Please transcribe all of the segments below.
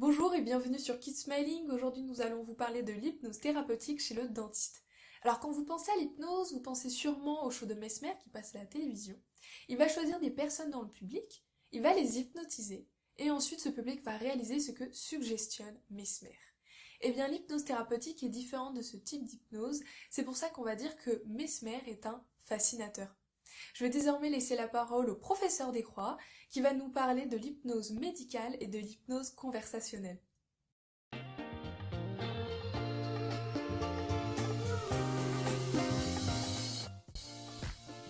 Bonjour et bienvenue sur Keep Smiling. Aujourd'hui, nous allons vous parler de l'hypnose thérapeutique chez le dentiste. Alors, quand vous pensez à l'hypnose, vous pensez sûrement au show de Mesmer qui passe à la télévision. Il va choisir des personnes dans le public, il va les hypnotiser, et ensuite ce public va réaliser ce que suggestionne Mesmer. Eh bien, l'hypnose thérapeutique est différente de ce type d'hypnose, c'est pour ça qu'on va dire que Mesmer est un fascinateur. Je vais désormais laisser la parole au professeur Descroix qui va nous parler de l'hypnose médicale et de l'hypnose conversationnelle.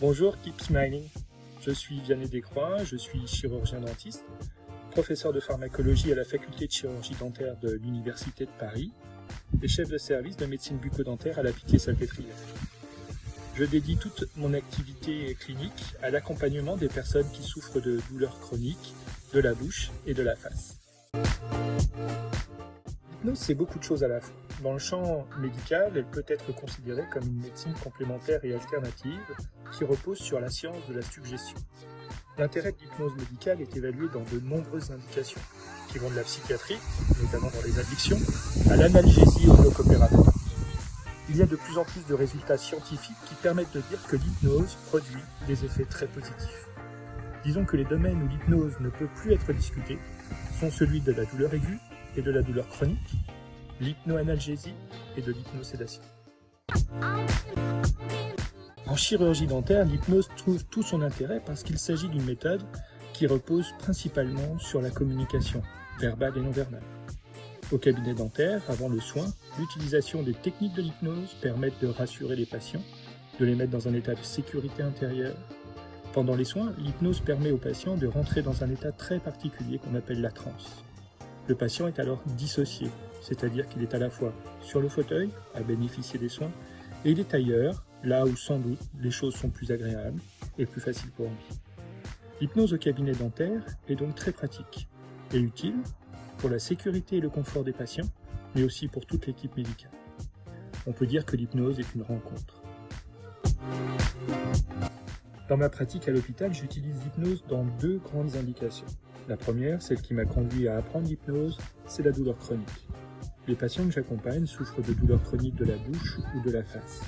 Bonjour, Keep Smiling. Je suis Vianney Descroix, je suis chirurgien dentiste, professeur de pharmacologie à la faculté de chirurgie dentaire de l'Université de Paris et chef de service de médecine bucco-dentaire à la Pitié-Salpêtrière. Je dédie toute mon activité clinique à l'accompagnement des personnes qui souffrent de douleurs chroniques de la bouche et de la face. L'hypnose, c'est beaucoup de choses à la fois. Dans le champ médical, elle peut être considérée comme une médecine complémentaire et alternative qui repose sur la science de la suggestion. L'intérêt de l'hypnose médicale est évalué dans de nombreuses indications, qui vont de la psychiatrie, notamment dans les addictions, à l'analgésie et au bloc opératoire. Il y a de plus en plus de résultats scientifiques qui permettent de dire que l'hypnose produit des effets très positifs. Disons que les domaines où l'hypnose ne peut plus être discutée sont celui de la douleur aiguë et de la douleur chronique, l'hypnoanalgésie et de l'hypnosédation. En chirurgie dentaire, l'hypnose trouve tout son intérêt parce qu'il s'agit d'une méthode qui repose principalement sur la communication, verbale et non verbale. Au cabinet dentaire, avant le soin, l'utilisation des techniques de l'hypnose permettent de rassurer les patients, de les mettre dans un état de sécurité intérieure. Pendant les soins, l'hypnose permet aux patients de rentrer dans un état très particulier qu'on appelle la transe. Le patient est alors dissocié, c'est-à-dire qu'il est à la fois sur le fauteuil, à bénéficier des soins, et il est ailleurs, là où sans doute les choses sont plus agréables et plus faciles pour lui. L'hypnose au cabinet dentaire est donc très pratique et utile pour la sécurité et le confort des patients, mais aussi pour toute l'équipe médicale. On peut dire que l'hypnose est une rencontre. Dans ma pratique à l'hôpital, j'utilise l'hypnose dans deux grandes indications. La première, celle qui m'a conduit à apprendre l'hypnose, c'est la douleur chronique. Les patients que j'accompagne souffrent de douleurs chroniques de la bouche ou de la face.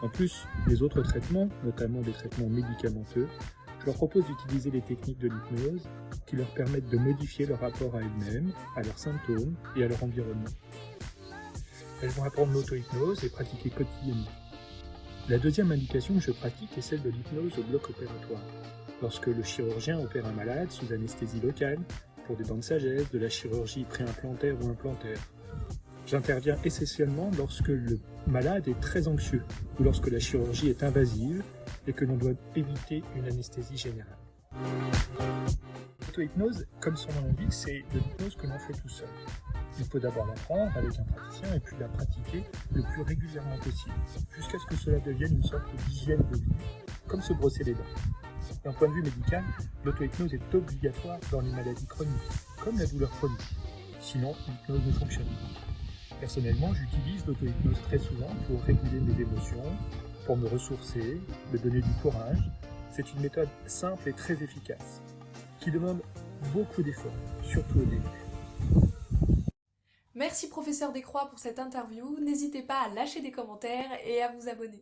En plus des autres traitements, notamment des traitements médicamenteux, je leur propose d'utiliser les techniques de l'hypnose qui leur permettent de modifier leur rapport à elles-mêmes, à leurs symptômes et à leur environnement. Elles vont apprendre l'auto-hypnose et pratiquer quotidiennement. La deuxième indication que je pratique est celle de l'hypnose au bloc opératoire. Lorsque le chirurgien opère un malade sous anesthésie locale, pour des dents de sagesse, de la chirurgie préimplantaire ou implantaire. J'interviens essentiellement lorsque le malade est très anxieux ou lorsque la chirurgie est invasive et que l'on doit éviter une anesthésie générale. L'auto-hypnose, comme son nom l'indique, c'est de l'hypnose que l'on fait tout seul. Il faut d'abord l'apprendre avec un praticien et puis la pratiquer le plus régulièrement possible, jusqu'à ce que cela devienne une sorte d'hygiène de vie, comme se brosser les dents. D'un point de vue médical, l'auto-hypnose est obligatoire dans les maladies chroniques, comme la douleur chronique. Sinon, l'hypnose ne fonctionne pas. Personnellement, j'utilise l'auto-hypnose très souvent pour réguler mes émotions, pour me ressourcer, me donner du courage. C'est une méthode simple et très efficace, qui demande beaucoup d'efforts, surtout au début. Merci professeur Descroix pour cette interview. N'hésitez pas à lâcher des commentaires et à vous abonner.